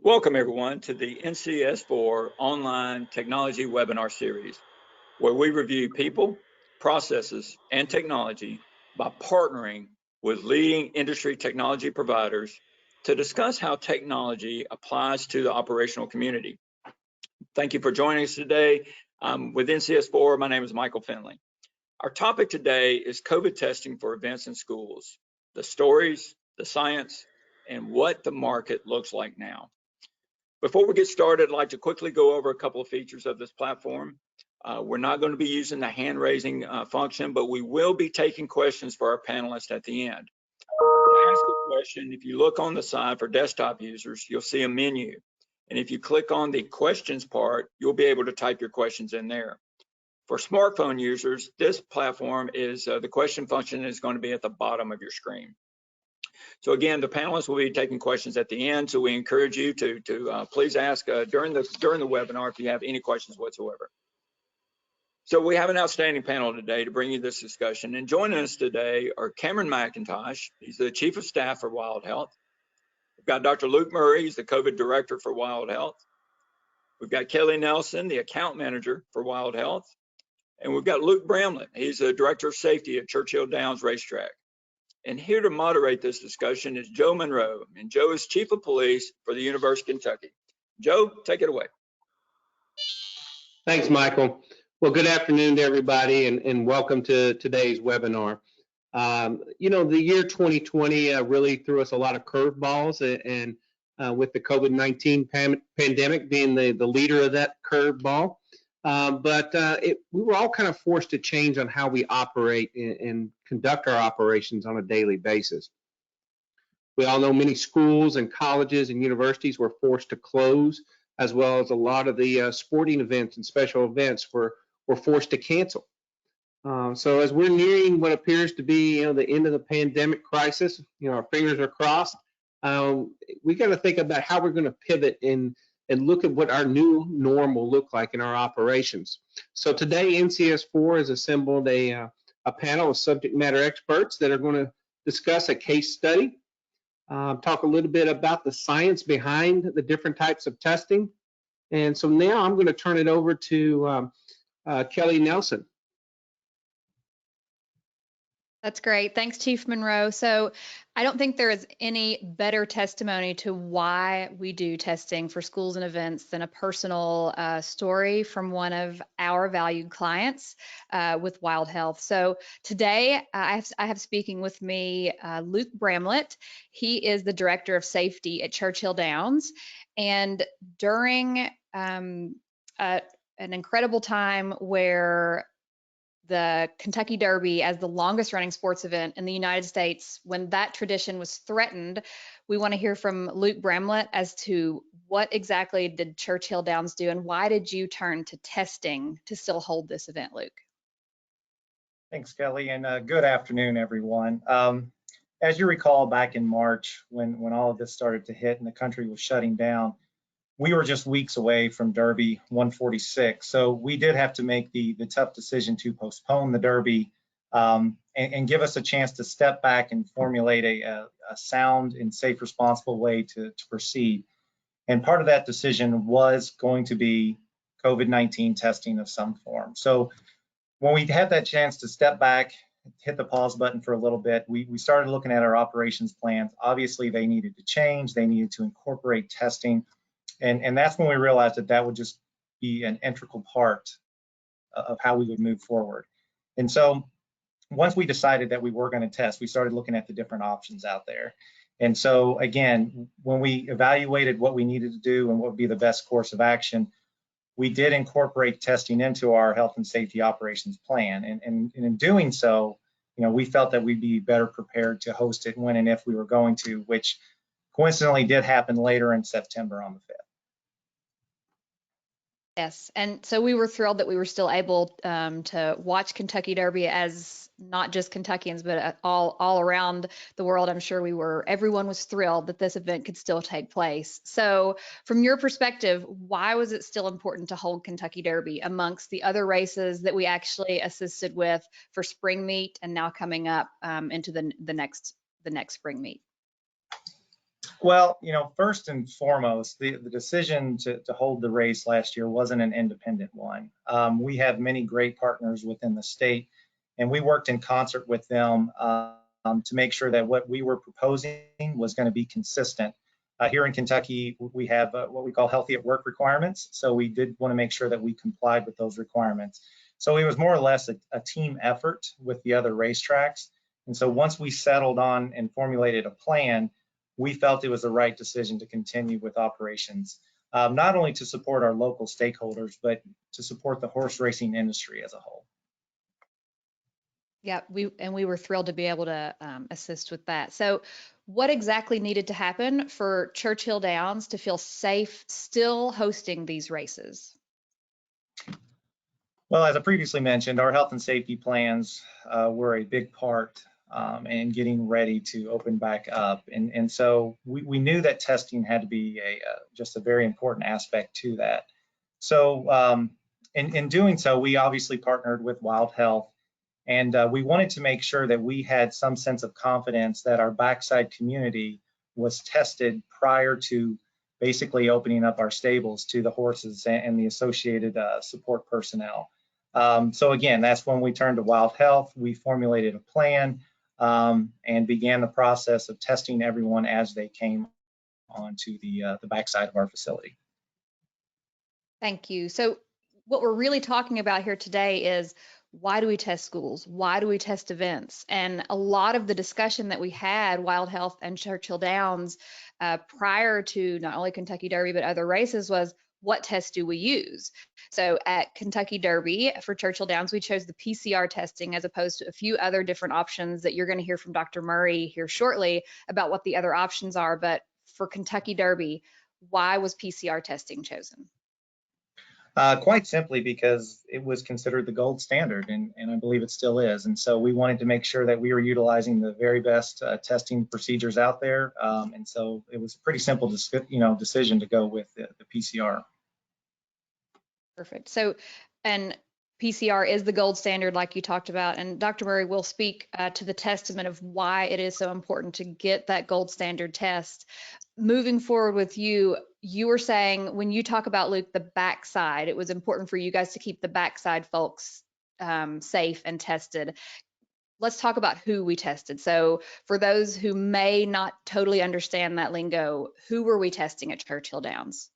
Welcome everyone to the NCS4 online technology webinar series, where we review people, processes, and technology by partnering with leading industry technology providers to discuss how technology applies to the operational community. Thank you for joining us today. With NCS4, my name is Michael Finley. Our topic today is COVID testing for events in schools, the stories, the science, and what the market looks like now. Before we get started, I'd like to quickly go over a couple of features of this platform. We're not going to be using the hand raising function, but we will be taking questions for our panelists at the end. To ask a question, if you look on the side for desktop users, you'll see a menu. And if you click on the questions part, you'll be able to type your questions in there. For smartphone users, this platform is the question function is going to be at the bottom of your screen. So again, the panelists will be taking questions at the end, so we encourage you to please ask during the webinar if you have any questions whatsoever. So we have an outstanding panel today to bring you this discussion, and joining us today are Cameron McIntosh. He's the Chief of Staff for Wild Health. We've got Dr. Luke Murray, he's the COVID Director for Wild Health. We've got Kelly Nelson, the Account Manager for Wild Health. And we've got Luke Bramlett, he's the Director of Safety at Churchill Downs Racetrack. And here to moderate this discussion is Joe Monroe, and Joe is Chief of Police for the University of Kentucky. Joe, take it away. Thanks, Michael. Well, good afternoon to everybody, and welcome to today's webinar. You know, the year 2020 really threw us a lot of curveballs, and with the COVID-19 pandemic being the leader of that curveball. We were all kind of forced to change on how we operate and conduct our operations on a daily basis. We all know many schools and colleges and universities were forced to close, as well as a lot of the sporting events and special events were forced to cancel. So as we're nearing what appears to be, the end of the pandemic crisis, our fingers are crossed. We got to think about how we're going to pivot and look at what our new norm will look like in our operations. So today, NCS4 has assembled a panel of subject matter experts that are going to discuss a case study, talk a little bit about the science behind the different types of testing. And so now I'm going to turn it over to Kelly Nelson. That's great. Thanks, Chief Monroe. So I don't think there is any better testimony to why we do testing for schools and events than a personal story from one of our valued clients with Wild Health. So today I have speaking with me Luke Bramlett. He is the Director of Safety at Churchill Downs. And during an incredible time where the Kentucky Derby, as the longest running sports event in the United States, when that tradition was threatened, we want to hear from Luke Bramlett as to what exactly did Churchill Downs do, and why did you turn to testing to still hold this event, Luke? Thanks, Kelly, and good afternoon, everyone. As you recall, back in March, when all of this started to hit and the country was shutting down, we were just weeks away from Derby 146. So we did have to make the tough decision to postpone the Derby and give us a chance to step back and formulate a sound and safe, responsible way to proceed. And part of that decision was going to be COVID-19 testing of some form. So when we had that chance to step back, hit the pause button for a little bit, we started looking at our operations plans. Obviously, they needed to change. They needed to incorporate testing. And that's when we realized that would just be an integral part of how we would move forward. And so once we decided that we were going to test, we started looking at the different options out there. And so again, when we evaluated what we needed to do and what would be the best course of action, we did incorporate testing into our health and safety operations plan. And in doing so, we felt that we'd be better prepared to host it when and if we were going to, which coincidentally did happen later in September on the 5th. Yes, and so we were thrilled that we were still able to watch Kentucky Derby as not just Kentuckians, but all around the world. I'm sure everyone was thrilled that this event could still take place. So from your perspective, why was it still important to hold Kentucky Derby amongst the other races that we actually assisted with for spring meet and now coming up into the next spring meet? Well, first and foremost, the decision to hold the race last year wasn't an independent one. We have many great partners within the state, and we worked in concert with them to make sure that what we were proposing was going to be consistent. Here in Kentucky, we have what we call healthy at work requirements. So we did want to make sure that we complied with those requirements. So it was more or less a team effort with the other racetracks. And so once we settled on and formulated a plan, we felt it was the right decision to continue with operations, not only to support our local stakeholders, but to support the horse racing industry as a whole. Yeah, we were thrilled to be able to assist with that. So what exactly needed to happen for Churchill Downs to feel safe still hosting these races? Well, as I previously mentioned, our health and safety plans were a big part in getting ready to open back up. And so we knew that testing had to be just a very important aspect to that. So in doing so, we obviously partnered with Wild Health, and we wanted to make sure that we had some sense of confidence that our backside community was tested prior to basically opening up our stables to the horses and the associated support personnel. So again, that's when we turned to Wild Health. We formulated a plan and began the process of testing everyone as they came onto the backside of our facility. Thank you. So what we're really talking about here today is, why do we test schools? Why do we test events? And a lot of the discussion that we had, Wild Health and Churchill Downs, prior to not only Kentucky Derby, but other races, was what tests do we use? So at Kentucky Derby for Churchill Downs, we chose the PCR testing as opposed to a few other different options that you're going to hear from Dr. Murray here shortly about what the other options are. But for Kentucky Derby, why was PCR testing chosen? Quite simply because it was considered the gold standard, and I believe it still is. And so we wanted to make sure that we were utilizing the very best testing procedures out there. And so it was a pretty simple decision to go with the PCR. Perfect. So, and PCR is the gold standard, like you talked about, and Dr. Murray will speak to the testament of why it is so important to get that gold standard test. Moving forward with you, you were saying when you talk about, Luke, the backside, it was important for you guys to keep the backside folks safe and tested. Let's talk about who we tested. So for those who may not totally understand that lingo, who were we testing at Churchill Downs?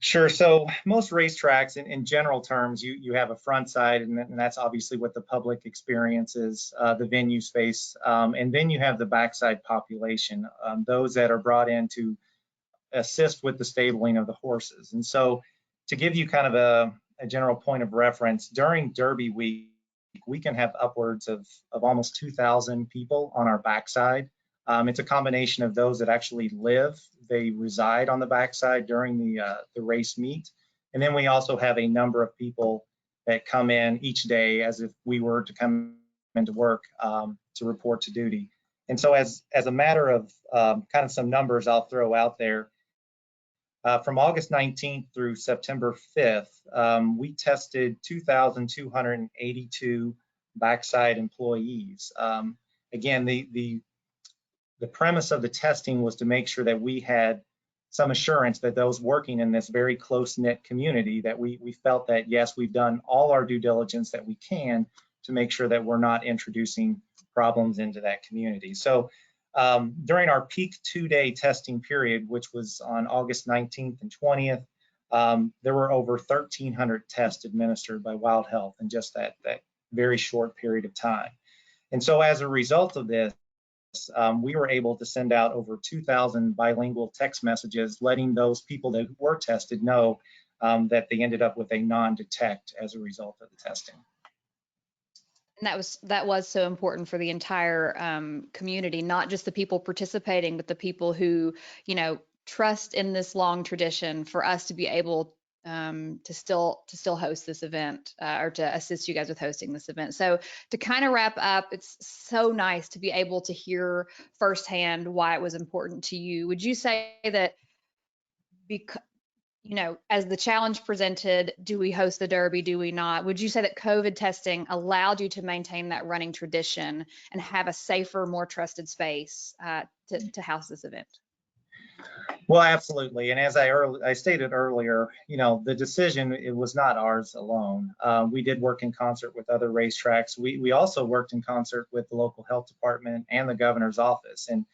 Sure. So most racetracks, in general terms, you have a front side, and that's obviously what the public experiences, the venue space, and then you have the backside population, those that are brought in to assist with the stabling of the horses. And so to give you kind of a general point of reference, during Derby week, we can have upwards of almost 2,000 people on our backside. It's a combination of those that actually live, they reside on the backside during the race meet. And then we also have a number of people that come in each day as if we were to come into work to report to duty. And so as a matter of kind of some numbers I'll throw out there, from August 19th through September 5th, we tested 2,282 backside employees. Again, the premise of the testing was to make sure that we had some assurance that those working in this very close-knit community, that we felt that, yes, we've done all our due diligence that we can to make sure that we're not introducing problems into that community. So during our peak 2-day testing period, which was on August 19th and 20th, there were over 1,300 tests administered by Wild Health in just that very short period of time. And so as a result of this, we were able to send out over 2,000 bilingual text messages letting those people that were tested know that they ended up with a non-detect as a result of the testing. And that was so important for the entire community, not just the people participating, but the people who, trust in this long tradition for us to be able to still host this event or to assist you guys with hosting this event. So to kind of wrap up, it's so nice to be able to hear firsthand why it was important to you. Would you say that as the challenge presented, do we host the Derby, do we not? Would you say that COVID testing allowed you to maintain that running tradition and have a safer, more trusted space to house this event? Well, absolutely. And as I stated earlier, the decision, it was not ours alone. We did work in concert with other racetracks. We also worked in concert with the local health department and the governor's office. And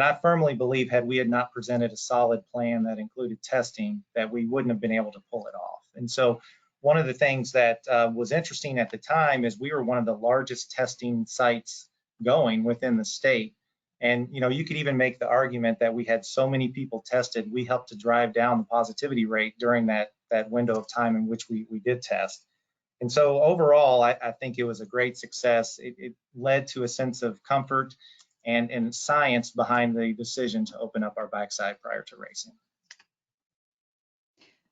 I firmly believe had we had not presented a solid plan that included testing, that we wouldn't have been able to pull it off. And so one of the things that was interesting at the time is we were one of the largest testing sites going within the state. And you could even make the argument that we had so many people tested, we helped to drive down the positivity rate during that window of time in which we did test. And so overall, I think it was a great success. It led to a sense of comfort and science behind the decision to open up our backside prior to racing.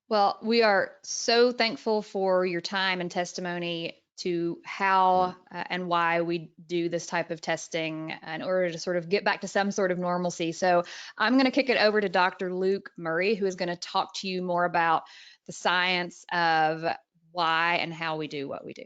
Well, we are so thankful for your time and testimony to how and why we do this type of testing in order to sort of get back to some sort of normalcy. So I'm going to kick it over to Dr. Luke Murray, who is going to talk to you more about the science of why and how we do what we do.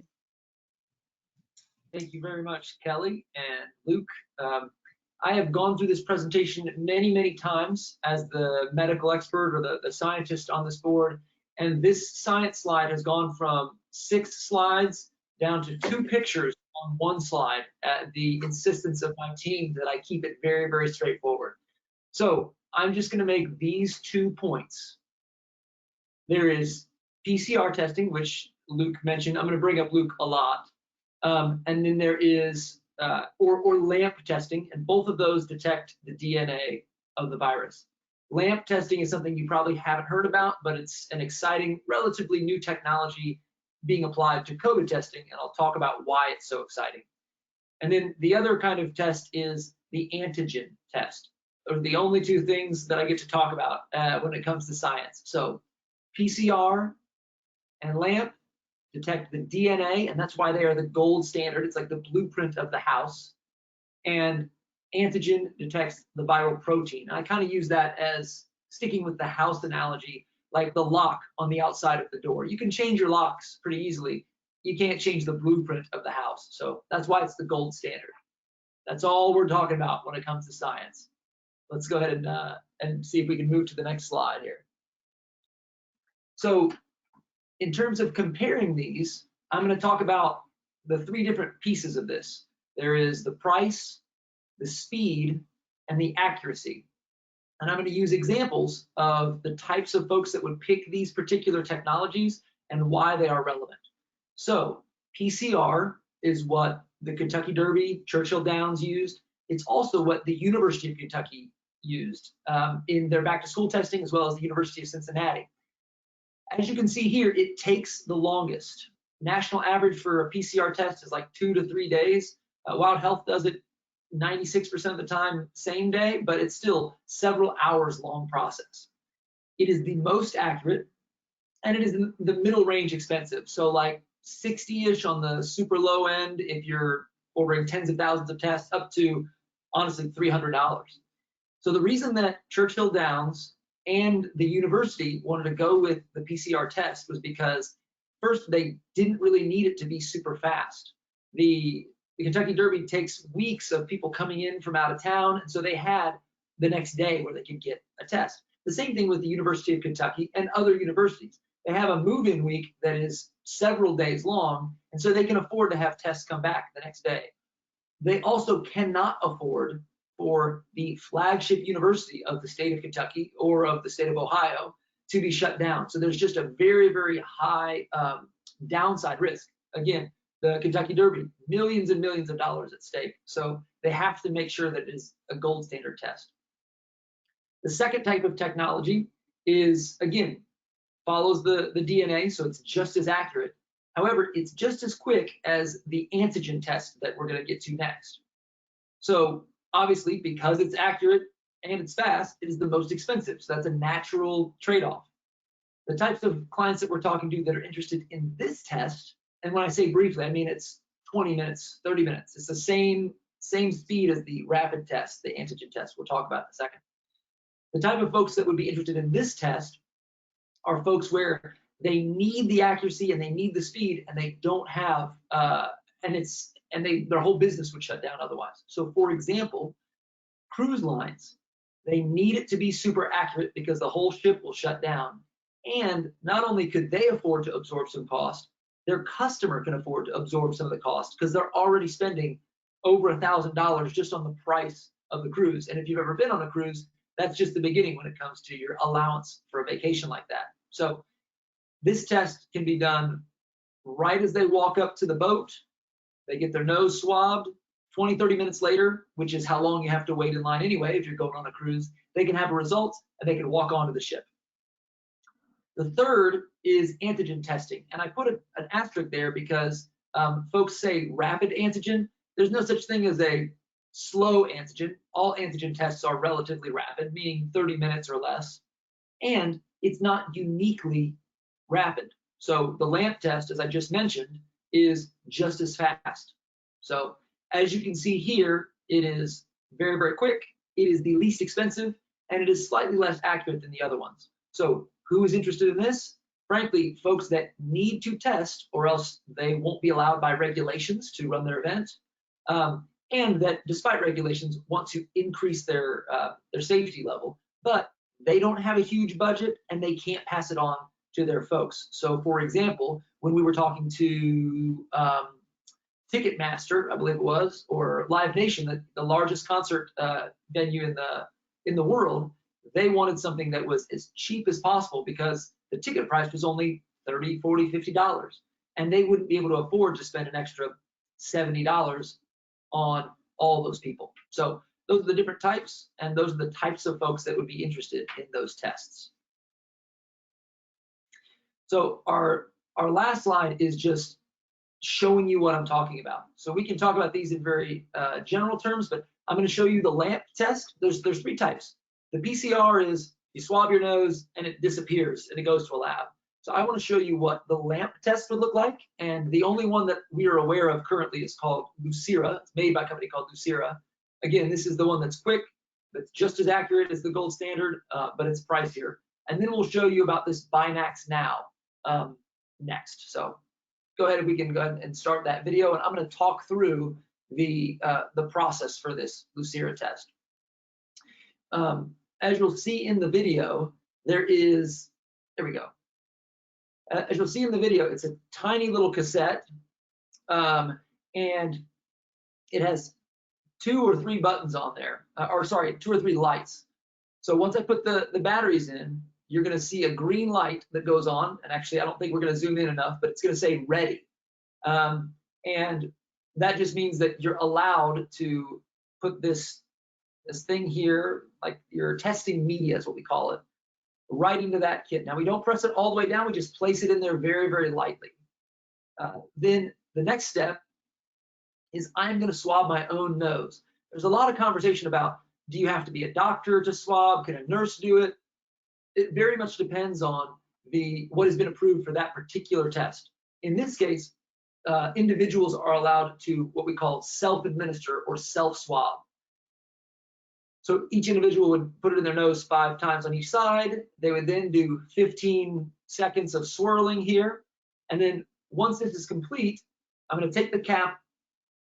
Thank you very much, Kelly and Luke. I have gone through this presentation many, many times as the medical expert or the scientist on this board, and this science slide has gone from 6 slides down to 2 pictures on 1 slide at the insistence of my team that I keep it very, very straightforward. So I'm just going to make these 2 points. There is PCR testing, which Luke mentioned. I'm going to bring up Luke a lot. And then there is or LAMP testing, and both of those detect the DNA of the virus. LAMP testing is something you probably haven't heard about, but it's an exciting, relatively new technology being applied to COVID testing, and I'll talk about why it's so exciting. And then the other kind of test is the antigen test. Those are the only 2 things that I get to talk about when it comes to science. So PCR and LAMP detect the DNA, and that's why they are the gold standard. It's like the blueprint of the house. And antigen detects the viral protein. I kind of use that as sticking with the house analogy, like the lock on the outside of the door. You can change your locks pretty easily. You can't change the blueprint of the house. So that's why it's the gold standard. That's all we're talking about when it comes to science. Let's go ahead and see if we can move to the next slide here. So in terms of comparing these, I'm going to talk about the 3 different pieces of this. There is the price, the speed, and the accuracy. And I'm going to use examples of the types of folks that would pick these particular technologies and why they are relevant. So PCR is what the Kentucky Derby, Churchill Downs used. It's also what the University of Kentucky used in their back to school testing, as well as the University of Cincinnati. As you can see here, it takes the longest. National average for a PCR test is like 2 to 3 days. Wild Health does it 96% of the time, same day, but it's still several hours long process. It is the most accurate, and it is the middle range expensive. So like 60-ish on the super low end if you're ordering tens of thousands of tests, up to honestly $300. So the reason that Churchill Downs and the university wanted to go with the PCR test was because first, they didn't really need it to be super fast. The Kentucky Derby takes weeks of people coming in from out of town, and so they had the next day where they could get a test. The same thing with the University of Kentucky and other universities. They have a move-in week that is several days long, and so they can afford to have tests come back the next day. They also cannot afford for the flagship university of the state of Kentucky or of the state of Ohio to be shut down. So there's just a very, very high downside risk. Again, the Kentucky Derby, millions and millions of dollars at stake. So they have to make sure that it is a gold standard test. The second type of technology is, again, follows the DNA, so it's just as accurate. However, it's just as quick as the antigen test that we're going to get to next. So obviously, because it's accurate and it's fast, it is the most expensive. So that's a natural trade-off. The types of clients that we're talking to that are interested in this test, and when I say briefly, I mean it's 20 minutes, 30 minutes. It's the same speed as the rapid test, the antigen test we'll talk about in a second. The type of folks that would be interested in this test are folks where they need the accuracy and they need the speed, and they don't have, their whole business would shut down otherwise. So for example, cruise lines They need it to be super accurate because the whole ship will shut down. And not only could they afford to absorb some cost, their customer can afford to absorb some of the cost because they're already spending over $1,000 just on the price of the cruise. And if you've ever been on a cruise, that's just the beginning when it comes to your allowance for a vacation like that. So this test can be done right as they walk up to the boat. They get their nose swabbed. 20, 30 minutes later, which is how long you have to wait in line anyway if you're going on a cruise, they can have a result and they can walk onto the ship. The third is antigen testing. And I put an asterisk there because folks say rapid antigen. There's no such thing as a slow antigen. All antigen tests are relatively rapid, meaning 30 minutes or less. And it's not uniquely rapid. So the LAMP test, as I just mentioned, is just as fast. So as you can see here, it is very, very quick. It is the least expensive, and it is slightly less accurate than the other ones. So who is interested in this? Frankly, folks that need to test or else they won't be allowed by regulations to run their event, and that despite regulations want to increase their safety level, but they don't have a huge budget and they can't pass it on to their folks. So for example, when we were talking to Ticketmaster, I believe it was, or Live Nation, the largest concert venue in the world, they wanted something that was as cheap as possible because the ticket price was only $30, $40, $50, and they wouldn't be able to afford to spend an extra $70 on all those people. So those are the different types, and those are the types of folks that would be interested in those tests. So our last slide is just showing you what I'm talking about. So we can talk about these in very general terms, but I'm going to show you the LAMP test. There's three types. The PCR is you swab your nose and it disappears and it goes to a lab. So I want to show you what the LAMP test would look like, and the only one that we are aware of currently is called Lucira. It's made by a company called Lucira. Again, this is the one that's quick, that's just as accurate as the gold standard, but it's pricier. And then we'll show you about this Binax now next. So go ahead, we can go ahead and start that video, and I'm going to talk through the process for this Lucira test. As you'll see in the video, there we go. As you'll see in the video, it's a tiny little cassette, and it has 2 or 3 buttons on there, or sorry, 2 or 3 lights. So once I put the batteries in, you're going to see a green light that goes on, and actually I don't think we're going to zoom in enough, but it's going to say ready. And that just means that you're allowed to put this thing here, like your testing media is what we call it, right into that kit. Now we don't press it all the way down, we just place it in there very, very lightly. Then the next step is I'm going to swab my own nose. There's a lot of conversation about, do you have to be a doctor to swab? Can a nurse do it? It very much depends on what has been approved for that particular test. In this case, individuals are allowed to what we call self-administer or self-swab. So each individual would put it in their nose 5 times on each side. They would then do 15 seconds of swirling here. And then once this is complete, I'm going to take the cap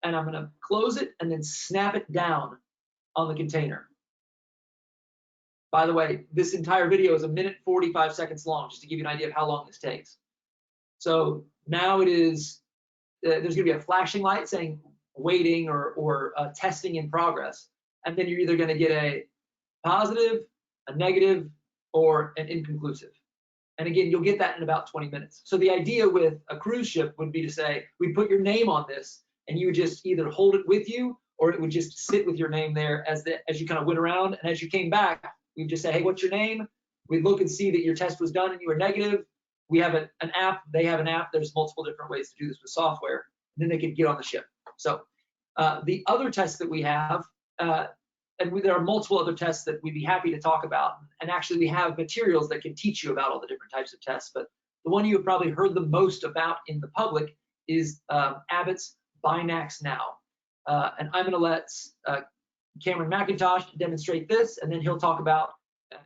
and I'm going to close it and then snap it down on the container. By the way, this entire video is 1 minute 45 seconds long, just to give you an idea of how long this takes. So now it is, there's going to be a flashing light saying waiting or testing in progress. And then you're either going to get a positive, a negative, or an inconclusive. And again, you'll get that in about 20 minutes. So the idea with a cruise ship would be to say, we put your name on this, and you would just either hold it with you, or it would just sit with your name there as you kind of went around. And as you came back, we'd just say, hey, what's your name? We'd look and see that your test was done and you were negative. We have an app, they have an app. There's multiple different ways to do this with software. And then they could get on the ship. So the other tests that we have, there are multiple other tests that we'd be happy to talk about. And actually, we have materials that can teach you about all the different types of tests. But the one you have probably heard the most about in the public is Abbott's Binax Now. And I'm going to let Cameron McIntosh demonstrate this, and then he'll talk about,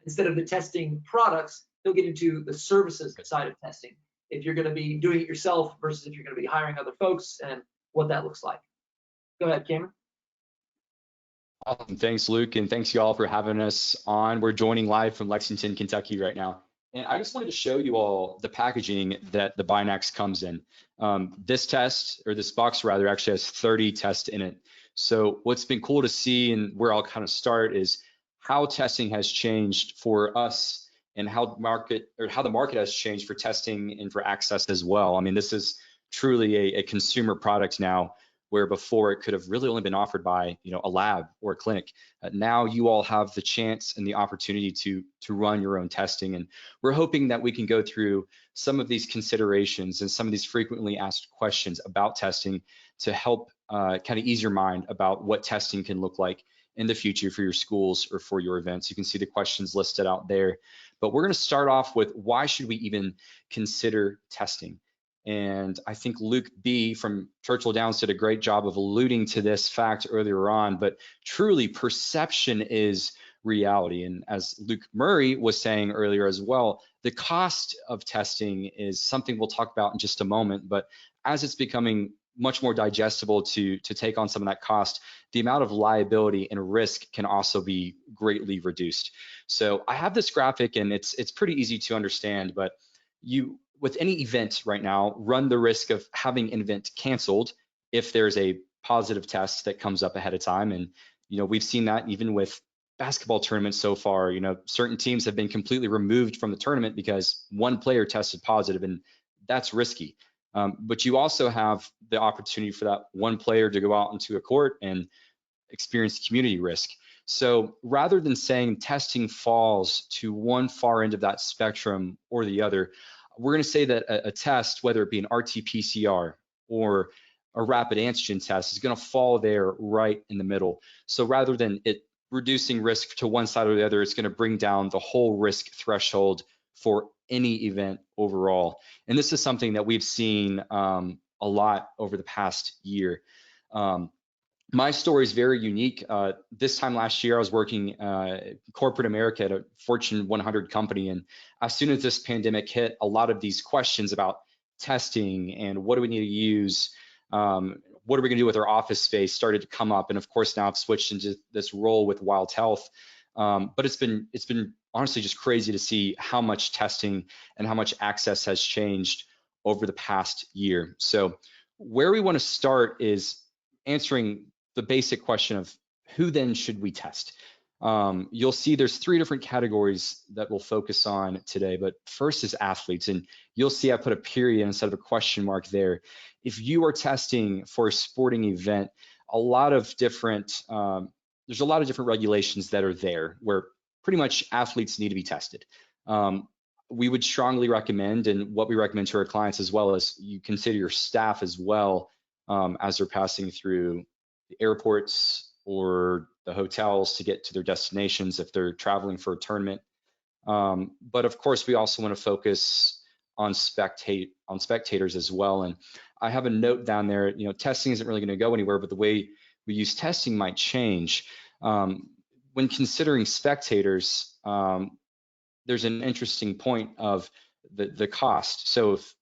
instead of the testing products, he'll get into the services side of testing. If you're going to be doing it yourself versus if you're going to be hiring other folks and what that looks like. Go ahead, Cameron. Awesome. Thanks, Luke, and thanks you all for having us on. We're joining live from Lexington, Kentucky right now. And I just wanted to show you all the packaging that the Binax comes in. This test, or this box rather, actually has 30 tests in it. So what's been cool to see, and where I'll kind of start, is how testing has changed for us and how the market has changed for testing and for access as well. I mean, this is truly a consumer product now, where before it could have really only been offered by a lab or a clinic. Now you all have the chance and the opportunity to run your own testing, and we're hoping that we can go through some of these considerations and some of these frequently asked questions about testing to help kind of ease your mind about what testing can look like in the future for your schools or for your events. You can see the questions listed out there, but we're going to start off with, why should we even consider testing? And I think Luke B from Churchill Downs did a great job of alluding to this fact earlier on, but truly perception is reality. And as Luke Murray was saying earlier as well, the cost of testing is something we'll talk about in just a moment, but as it's becoming much more digestible to take on some of that cost, the amount of liability and risk can also be greatly reduced. So I have this graphic, and it's pretty easy to understand, but you, with any event right now, run the risk of having an event canceled if there's a positive test that comes up ahead of time. And we've seen that even with basketball tournaments so far. Certain teams have been completely removed from the tournament because one player tested positive, and that's risky. But you also have the opportunity for that one player to go out into a court and experience community risk. So rather than saying testing falls to one far end of that spectrum or the other, we're going to say that a test, whether it be an RT-PCR or a rapid antigen test, is going to fall there right in the middle. So rather than it reducing risk to one side or the other, it's going to bring down the whole risk threshold for any event overall. And this is something that we've seen a lot over the past year. My story is very unique. This time last year, I was working corporate America at a Fortune 100 company. And as soon as this pandemic hit, a lot of these questions about testing and what do we need to use, what are we gonna do with our office space, started to come up. And of course, now I've switched into this role with Wild Health. But it's been honestly just crazy to see how much testing and how much access has changed over the past year. So where we wanna start is answering the basic question of, who then should we test? You'll see there's 3 different categories that we'll focus on today, but first is athletes, and you'll see I put a period instead of a question mark there. If you are testing for a sporting event, there's a lot of different regulations that are there where pretty much athletes need to be tested. We would strongly recommend, and what we recommend to our clients as well, as you consider your staff as well, as they're passing through the airports or the hotels to get to their destinations if they're traveling for a tournament. But of course, we also want to focus on spectators as well. And I have a note down there, testing isn't really going to go anywhere, but the way we use testing might change. When considering spectators, there's an interesting point of the cost. So if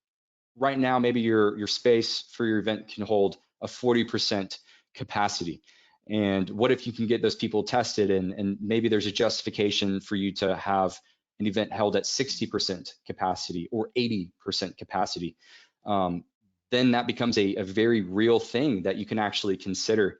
right now, maybe your space for your event can hold a 40% capacity. And what if you can get those people tested, and maybe there's a justification for you to have an event held at 60% capacity or 80% capacity? Then that becomes a very real thing that you can actually consider.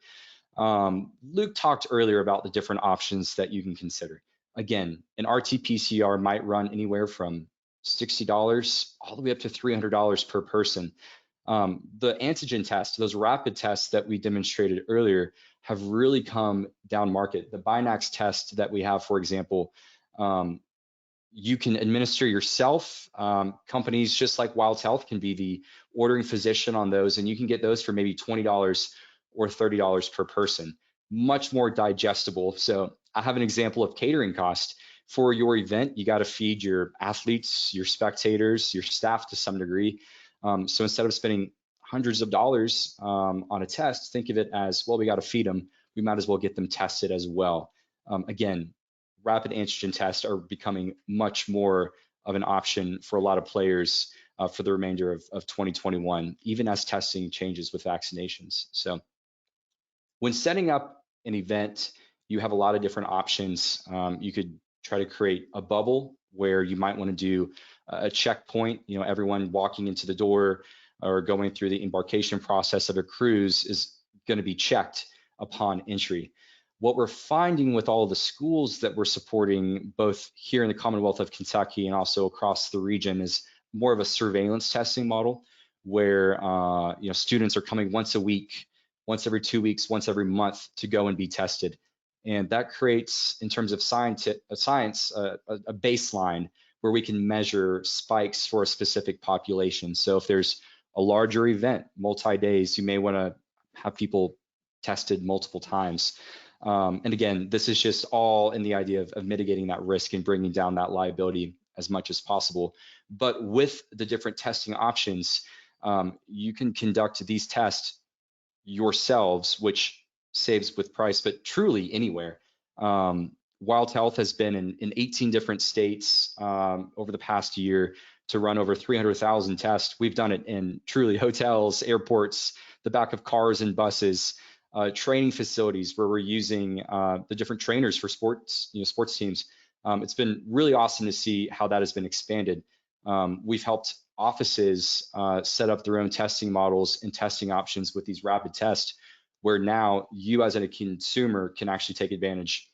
Luke talked earlier about the different options that you can consider. Again, an RT-PCR might run anywhere from $60 all the way up to $300 per person. The antigen test, those rapid tests that we demonstrated earlier, have really come down market. The Binax test that we have, for example, you can administer yourself. Companies just like Wild Health can be the ordering physician on those, and you can get those for maybe $20 or $30 per person. Much more digestible. So I have an example of catering cost. For your event, you got to feed your athletes, your spectators, your staff to some degree. So instead of spending hundreds of dollars on a test, think of it as, well, we got to feed them. We might as well get them tested as well. Again, rapid antigen tests are becoming much more of an option for a lot of players for the remainder of 2021, even as testing changes with vaccinations. So when setting up an event you have a lot of different options. You could try to create a bubble where you might want to do a checkpoint. You know, everyone walking into the door or going through the embarkation process of a cruise is going to be checked upon entry. What we're finding with all of the schools that we're supporting, both here in the Commonwealth of Kentucky and also across the region, is more of a surveillance testing model, where you know, students are coming once a week, once every 2 weeks, once every month to go and be tested. And that creates, in terms of science, a baseline where we can measure spikes for a specific population. So if there's a larger event, multi-days, you may want to have people tested multiple times. And again, this is just all in the idea of mitigating that risk and bringing down that liability as much as possible. But with the different testing options, you can conduct these tests yourselves, which saves with price, but truly anywhere. Wild Health has been in 18 different states over the past year to run over 300,000 tests. We've done it in truly hotels, airports, the back of cars and buses, training facilities where we're using the different trainers for sports, sports teams. It's been really awesome to see how that has been expanded. We've helped offices set up their own testing models and testing options with these rapid tests, where now you as a consumer can actually take advantage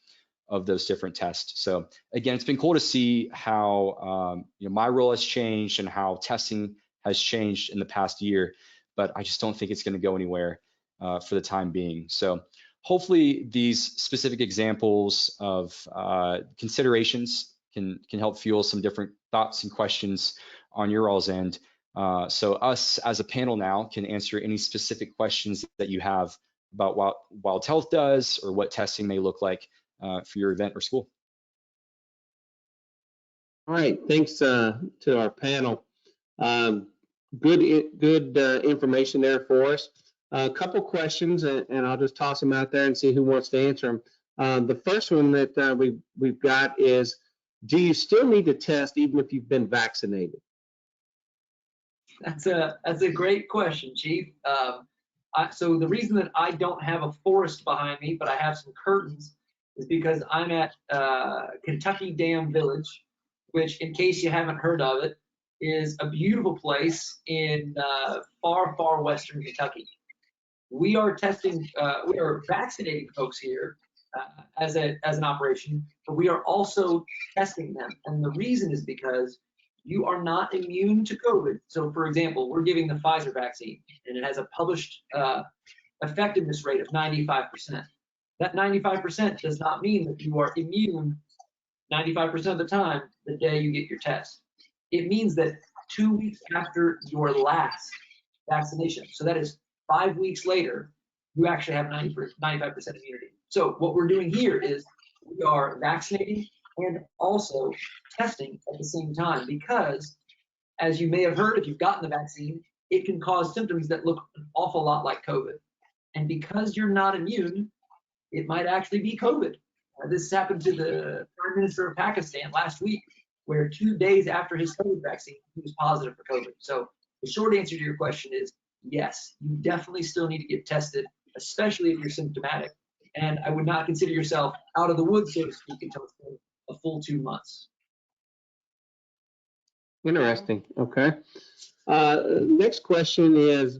of those different tests. So again, it's been cool to see how my role has changed and how testing has changed in the past year, but I just don't think it's going to go anywhere for the time being. So hopefully these specific examples of considerations can help fuel some different thoughts and questions on your all's end. So us as a panel now can answer any specific questions that you have about what Wild Health does or what testing may look like for your event or school. All right, thanks to our panel. Good information there for us. A couple questions, and I'll just toss them out there and see who wants to answer them. The first one that we've got is, do you still need to test even if you've been vaccinated? That's a great question, Chief. So the reason that I don't have a forest behind me, but I have some curtains, is because I'm at Kentucky Dam Village, which, in case you haven't heard of it, is a beautiful place in far, far western Kentucky. We are vaccinating folks here as an operation, but we are also testing them. And the reason is because you are not immune to COVID. So for example, we're giving the Pfizer vaccine, and it has a published effectiveness rate of 95%. That 95% does not mean that you are immune 95% of the time the day you get your test. It means that 2 weeks after your last vaccination, so that is 5 weeks later, you actually have 95% immunity. So what we're doing here is we are vaccinating and also testing at the same time, because, as you may have heard, if you've gotten the vaccine, it can cause symptoms that look an awful lot like COVID. And because you're not immune, it might actually be COVID. This happened to the Prime Minister of Pakistan last week, where 2 days after his COVID vaccine, he was positive for COVID. So the short answer to your question is yes, you definitely still need to get tested, especially if you're symptomatic. And I would not consider yourself out of the woods, so to speak, until it's been a full 2 months. Interesting. Okay. Next question is,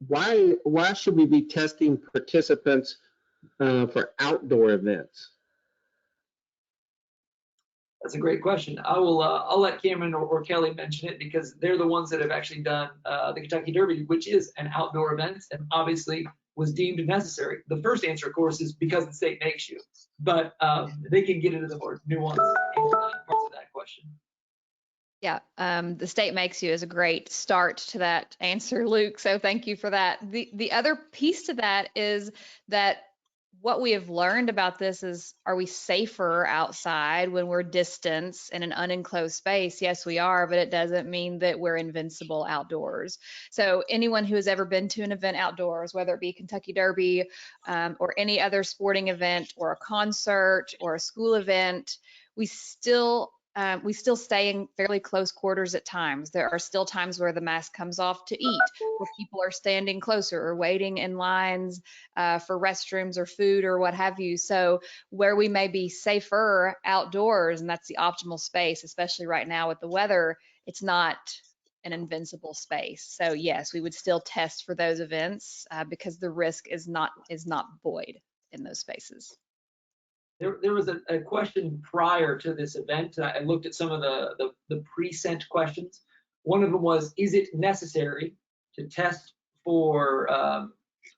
why should we be testing participants for outdoor events? That's a great question. I'll let Cameron or Kelly mention it, because they're the ones that have actually done the Kentucky Derby, which is an outdoor event and obviously was deemed necessary. The first answer, of course, is because the state makes you, but they can get into the more nuanced parts of that question. Yeah, the state makes you is a great start to that answer, Luke. So thank you for that. The other piece to that is that what we have learned about this is, are we safer outside when we're distanced in an unenclosed space? Yes, we are, but it doesn't mean that we're invincible outdoors. So anyone who has ever been to an event outdoors, whether it be Kentucky Derby or any other sporting event or a concert or a school event, we still we still stay in fairly close quarters at times. There are still times where the mask comes off to eat, where people are standing closer or waiting in lines for restrooms or food or what have you. So where we may be safer outdoors, and that's the optimal space, especially right now with the weather, it's not an invincible space. So yes, we would still test for those events because the risk is not void in those spaces. There was a question prior to this event. I looked at some of the pre-sent questions. One of them was, is it necessary to test for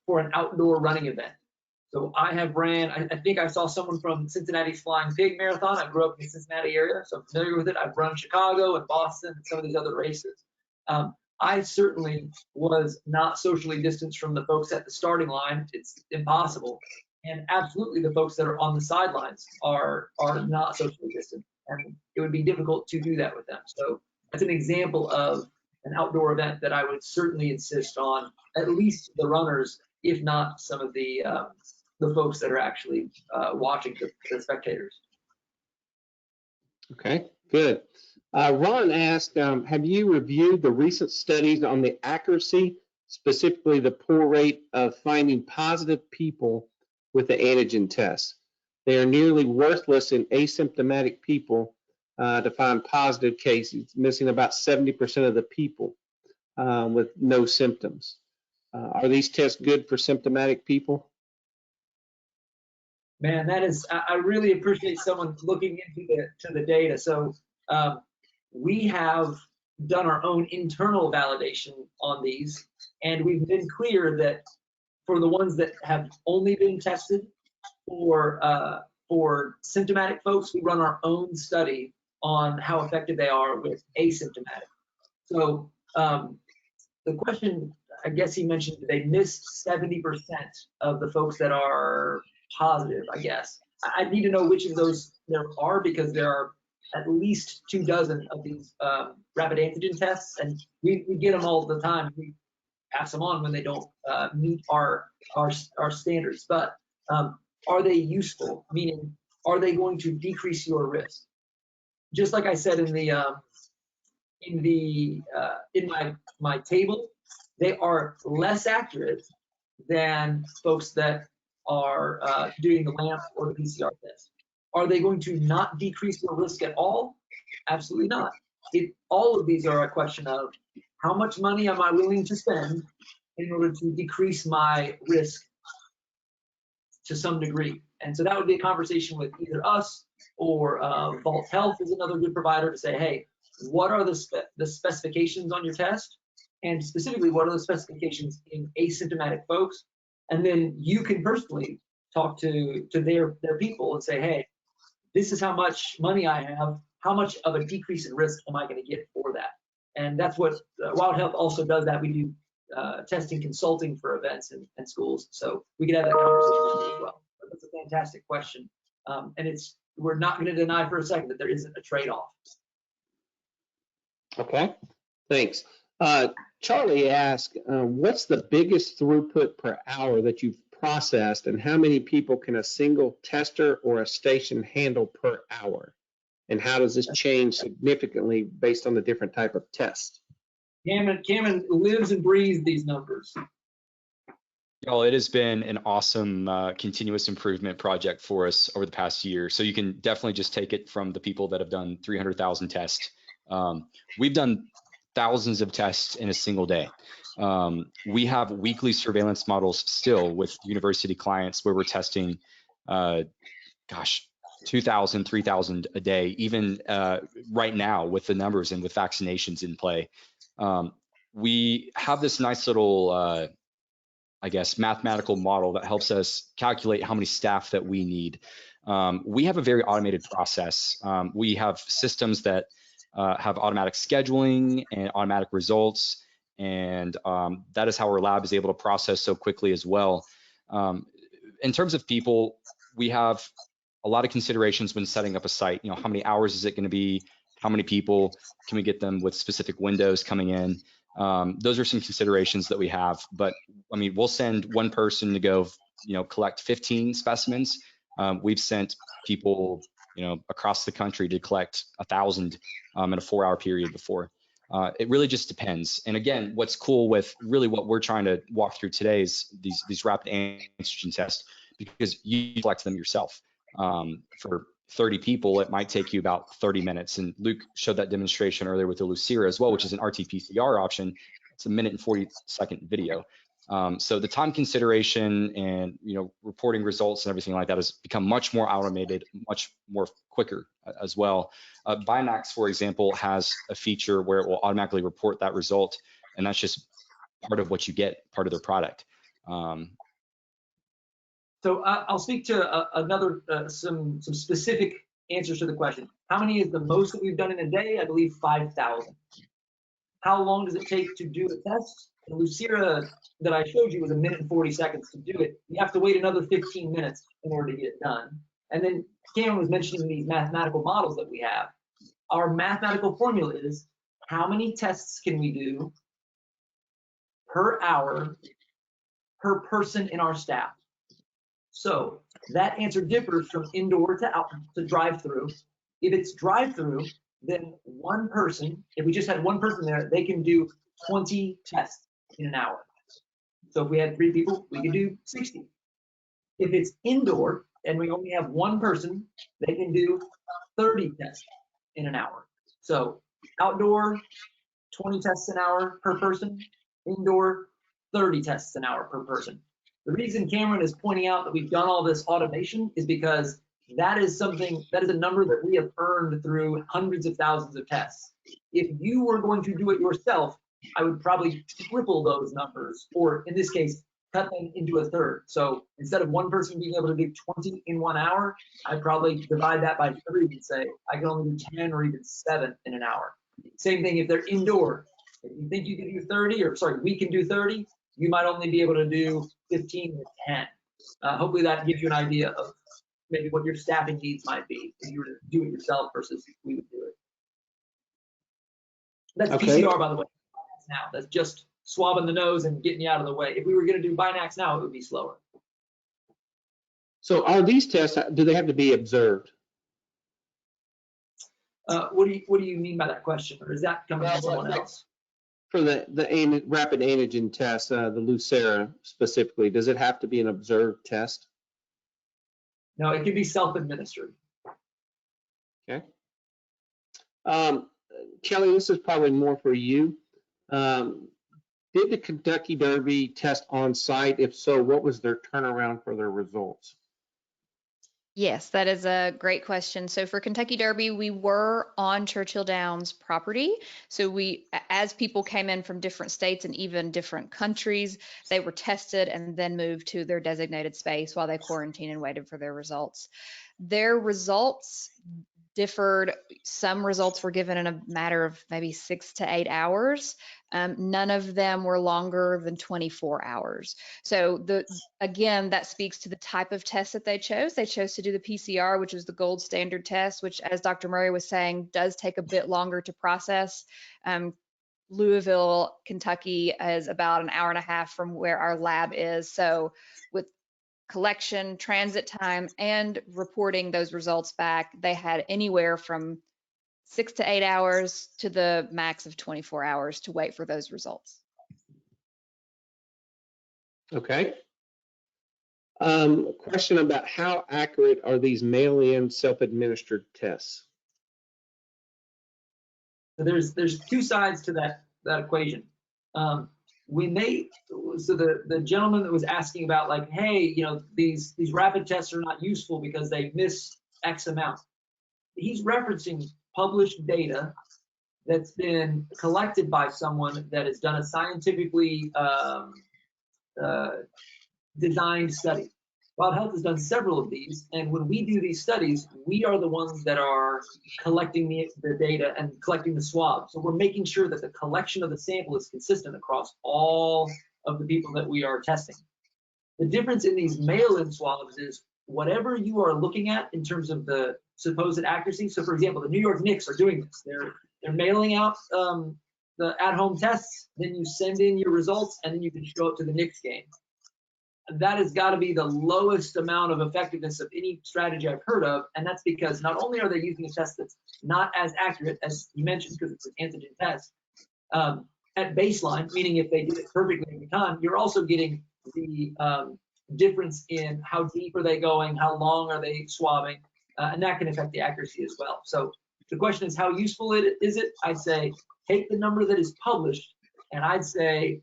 an outdoor running event? So I have ran, I think I saw someone from Cincinnati's Flying Pig Marathon. I grew up in the Cincinnati area, so I'm familiar with it. I've run Chicago and Boston and some of these other races. I certainly was not socially distanced from the folks at the starting line. It's impossible. And absolutely, the folks that are on the sidelines are not socially distant, and it would be difficult to do that with them. So that's an example of an outdoor event that I would certainly insist on at least the runners, if not some of the folks that are actually watching, the spectators. Okay, good. Ron asked, have you reviewed the recent studies on the accuracy, specifically the poor rate of finding positive people with the antigen test? They are nearly worthless in asymptomatic people to find positive cases, missing about 70% of the people with no symptoms. Are these tests good for symptomatic people? Man, that is, I really appreciate someone looking into the data. So we have done our own internal validation on these, and we've been clear that for the ones that have only been tested for symptomatic folks, we run our own study on how effective they are with asymptomatic. So the question, I guess he mentioned they missed 70% of the folks that are positive, I guess. I need to know which of those there are, because there are at least 24 of these rapid antigen tests, and we get them all the time. We pass them on when they don't meet our standards. But are they useful? Meaning, are they going to decrease your risk? Just like I said in my table, they are less accurate than folks that are doing the LAMP or the PCR test. Are they going to not decrease your risk at all? Absolutely not. All of these are a question of how much money am I willing to spend in order to decrease my risk to some degree. And so that would be a conversation with either us or Vault Health is another good provider to say, hey, what are the specifications on your test? And specifically, what are the specifications in asymptomatic folks? And then you can personally talk to their people and say, hey, this is how much money I have. How much of a decrease in risk am I going to get for that? And that's what Wild Health also does. That we do testing consulting for events and schools. So we could have that conversation with you as well. But that's a fantastic question. And we're not going to deny for a second that there isn't a trade-off. Okay, thanks. Charlie asked, what's the biggest throughput per hour that you've processed, and how many people can a single tester or a station handle per hour? And how does this change significantly based on the different type of test? Cameron lives and breathes these numbers. Y'all, it has been an awesome continuous improvement project for us over the past year. So you can definitely just take it from the people that have done 300,000 tests. We've done thousands of tests in a single day. We have weekly surveillance models still with university clients where we're testing, 2,000, 3,000 a day, even right now with the numbers and with vaccinations in play. We have this nice little, mathematical model that helps us calculate how many staff that we need. We have a very automated process. We have systems that have automatic scheduling and automatic results, and that is how our lab is able to process so quickly as well. In terms of people, we have a lot of considerations when setting up a site. You know, how many hours is it going to be? How many people can we get them with specific windows coming in? Those are some considerations that we have. But I mean, we'll send one person to go, collect 15 specimens. We've sent people across the country to collect 1,000 in a 4-hour period before. It really just depends. And again, what's cool with really what we're trying to walk through today is these rapid antigen tests, because you collect them yourself. For 30 people, it might take you about 30 minutes. And Luke showed that demonstration earlier with the Lucira as well, which is an RT-PCR option. It's a 1 minute and 40-second video. So the time consideration and reporting results and everything like that has become much more automated, much more quicker as well. Binax, for example, has a feature where it will automatically report that result, and that's just part of what you get, part of their product. So I'll speak to another some specific answers to the question. How many is the most that we've done in a day? I believe 5,000. How long does it take to do a test? The Lucira that I showed you was 1 minute and 40 seconds to do it. You have to wait another 15 minutes in order to get it done. And then Cameron was mentioning these mathematical models that we have. Our mathematical formula is how many tests can we do per hour per person in our staff. So that answer differs from indoor to out to drive-through. If it's drive-through, then one person, if we just had one person there, they can do 20 tests in an hour. So if we had 3 people, we could do 60. If it's indoor and we only have one person, they can do 30 tests in an hour. So outdoor, 20 tests an hour per person, indoor, 30 tests an hour per person. The reason Cameron is pointing out that we've done all this automation is because that is a number that we have earned through hundreds of thousands of tests. If you were going to do it yourself, I would probably triple those numbers, or in this case, cut them into a third. So instead of one person being able to do 20 in 1 hour, I'd probably divide that by 3 and say, I can only do 10 or even 7 in an hour. Same thing if they're indoor. If you think you can do 30, or sorry, we can do 30, you might only be able to do 15 or 10. Hopefully that gives you an idea of maybe what your staffing needs might be if you were to do it yourself versus we would do it. That's Okay. PCR, by the way. Now that's just swabbing the nose and getting you out of the way. If we were going to do Binax now, it would be slower. So are these tests, do they have to be observed? What do you mean by that question, or is that coming from someone else? For the rapid antigen test, the Lucira specifically, does it have to be an observed test? No, it can be self-administered. Okay. Kelly, this is probably more for you. Did the Kentucky Derby test on site? If so, what was their turnaround for their results? Yes, that is a great question. So for Kentucky Derby, we were on Churchill Downs property. So as people came in from different states and even different countries, they were tested and then moved to their designated space while they quarantined and waited for their results. Their results differed. Some results were given in a matter of maybe 6 to 8 hours. None of them were longer than 24 hours. So again, that speaks to the type of test that they chose. They chose to do the PCR, which is the gold standard test, which, as Dr. Murray was saying, does take a bit longer to process. Louisville, Kentucky is about an hour and a half from where our lab is. So with collection, transit time, and reporting those results back, they had anywhere from 6 to 8 hours to the max of 24 hours to wait for those results. Okay. Question about how accurate are these mail-in self-administered tests? So there's 2 sides to that equation. The gentleman that was asking about, like, hey, these rapid tests are not useful because they miss X amount. He's referencing published data that's been collected by someone that has done a scientifically designed study. Wild Health has done several of these, and when we do these studies, we are the ones that are collecting the data and collecting the swab. So we're making sure that the collection of the sample is consistent across all of the people that we are testing. The difference in these mail-in swabs is whatever you are looking at in terms of the supposed accuracy. So for example, the New York Knicks are doing this. They're mailing out the at-home tests, then you send in your results, and then you can show up to the Knicks game. that has got to be the lowest amount of effectiveness of any strategy I've heard of. And that's because not only are they using a test that's not as accurate as you mentioned, because it's an antigen test, at baseline, meaning if they did it perfectly every time, you're also getting the difference in how deep are they going, how long are they swabbing, and that can affect the accuracy as well. So the question is, how useful is it? I'd say take the number that is published, and I'd say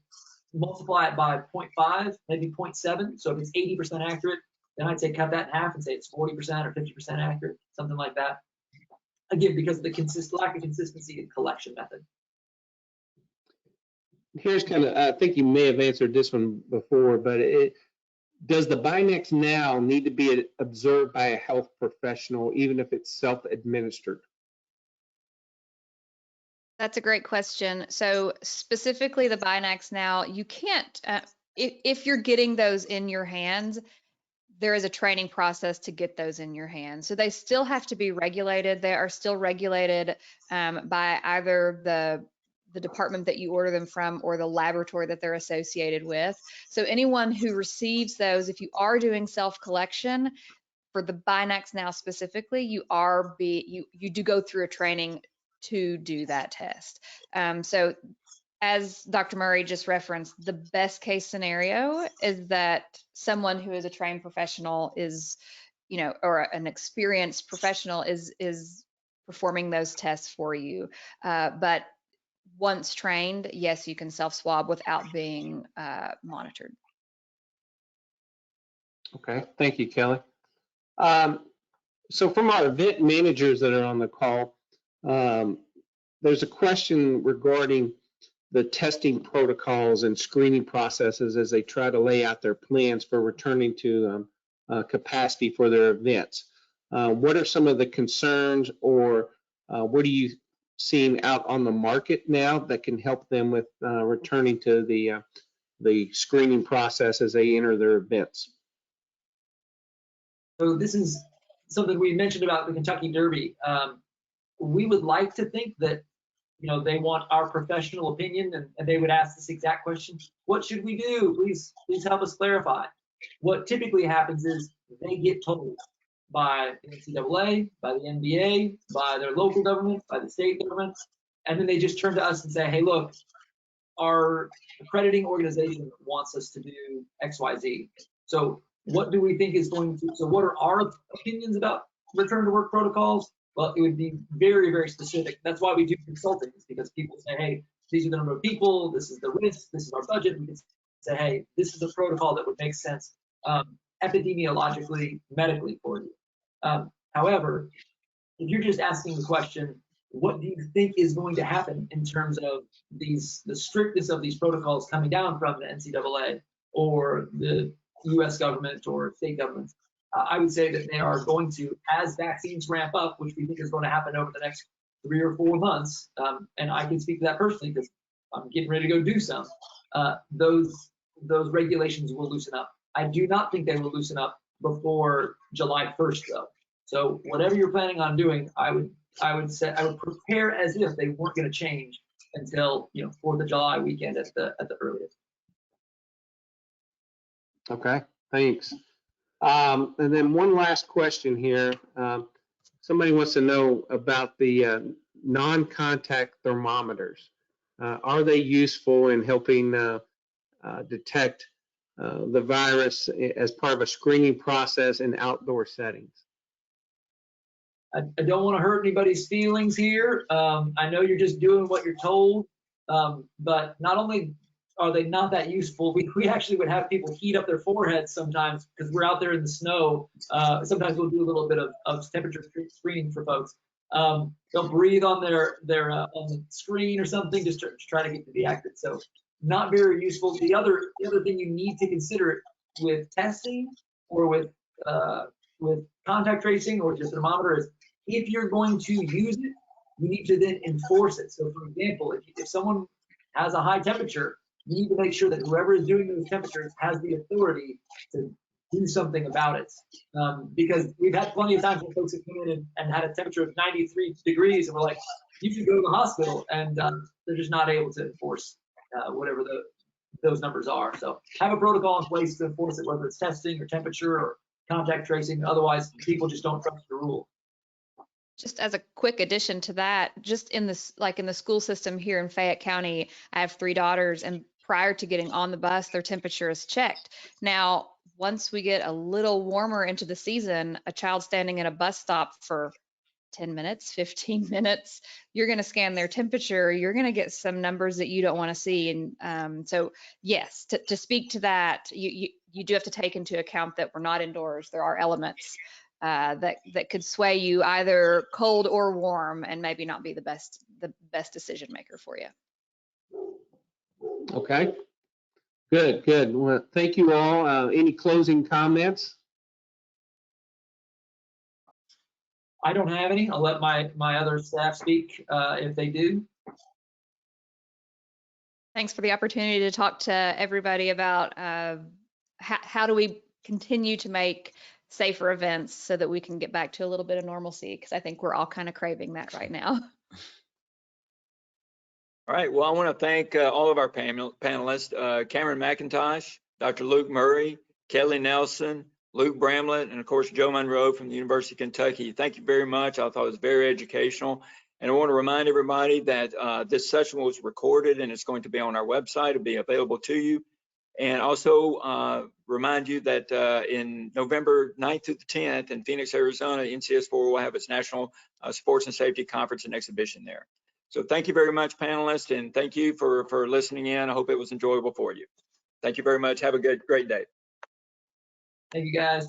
multiply it by 0.5, maybe 0.7. So if it's 80% accurate, then I'd say cut that in half and say it's 40% or 50% accurate, something like that. Again, because of the lack of consistency in collection method. Here's kind of, I think you may have answered this one before, but does the Binax now need to be observed by a health professional, even if it's self-administered? That's a great question. So specifically the Binax now, you can't, if you're getting those in your hands, there is a training process to get those in your hands. So they still have to be regulated. They are still regulated by either the department that you order them from or the laboratory that they're associated with. So anyone who receives those, if you are doing self-collection, for the Binax now specifically, you do go through a training to do that test. So as Dr. Murray just referenced, the best case scenario is that someone who is a trained professional is, or an experienced professional is performing those tests for you. But once trained, yes, you can self-swab without being monitored. Okay, thank you, Kelly. So from our event managers that are on the call, there's a question regarding the testing protocols and screening processes as they try to lay out their plans for returning to capacity for their events. What are some of the concerns, or what are you seeing out on the market now that can help them with returning to the screening process as they enter their events? So this is something we mentioned about the Kentucky Derby. We would like to think that they want our professional opinion, and they would ask this exact question: what should we do? Please help us clarify. What typically happens is they get told by the NCAA, by the NBA, by their local government, by the state government, and then they just turn to us and say, hey, look, our accrediting organization wants us to do XYZ. So what do we think is going to, so what are our opinions about return to work protocols? Well, it would be very, very specific. That's why we do consulting, is because people say, hey, these are the number of people, this is the risk, this is our budget. We can say, hey, this is a protocol that would make sense epidemiologically, medically for you. However, if you're just asking the question, what do you think is going to happen in terms of the strictness of these protocols coming down from the NCAA or the US government or state governments? I would say that they are going to, as vaccines ramp up, which we think is going to happen over the next 3 or 4 months, and I can speak to that personally because I'm getting ready to go do some, those regulations will loosen up. I do not think they will loosen up before July 1st, though. So whatever you're planning on doing, I would prepare as if they weren't going to change until 4th of July weekend at the earliest. Okay, thanks. And then one last question here. Somebody wants to know about the non-contact thermometers. Are they useful in helping detect the virus as part of a screening process in outdoor settings? I don't want to hurt anybody's feelings here. I know you're just doing what you're told, but not only are they not that useful, we actually would have people heat up their foreheads sometimes because we're out there in the snow. Sometimes we'll do a little bit of temperature screening for folks. They'll breathe on their on the screen or something just to try to get to be active. So not very useful. The other thing you need to consider with testing or with contact tracing or just thermometer is if you're going to use it, you need to then enforce it. So for example, if someone has a high temperature, you need to make sure that whoever is doing those temperatures has the authority to do something about it. Because we've had plenty of times when folks have come in and had a temperature of 93 degrees and we're like, you should go to the hospital, and they're just not able to enforce whatever those numbers are. So have a protocol in place to enforce it, whether it's testing or temperature or contact tracing. Otherwise, people just don't trust the rule. Just as a quick addition to that, just in this, like in the school system here in Fayette County, I have 3 daughters, and prior to getting on the bus, their temperature is checked. Now, once we get a little warmer into the season, a child standing at a bus stop for 10 minutes, 15 minutes, you're going to scan their temperature. You're going to get some numbers that you don't want to see. And so, yes, to speak to that, you do have to take into account that we're not indoors. There are elements that could sway you either cold or warm, and maybe not be the best decision maker for you. Okay. Good, good. Well, thank you all. Any closing comments? I don't have any. I'll let my other staff speak if they do. Thanks for the opportunity to talk to everybody about how do we continue to make safer events so that we can get back to a little bit of normalcy, because I think we're all kind of craving that right now. All right, well, I want to thank all of our panelists, Cameron McIntosh, Dr. Luke Murray, Kelly Nelson, Luke Bramlett, and of course, Joe Monroe from the University of Kentucky. Thank you very much. I thought it was very educational. And I want to remind everybody that this session was recorded and it's going to be on our website. It'll be available to you. And also remind you that in November 9th through the 10th in Phoenix, Arizona, NCS4 will have its National Sports and Safety Conference and Exhibition there. So thank you very much, panelists, and thank you for listening in. I hope it was enjoyable for you. Thank you very much. Have a great day. Thank you, guys.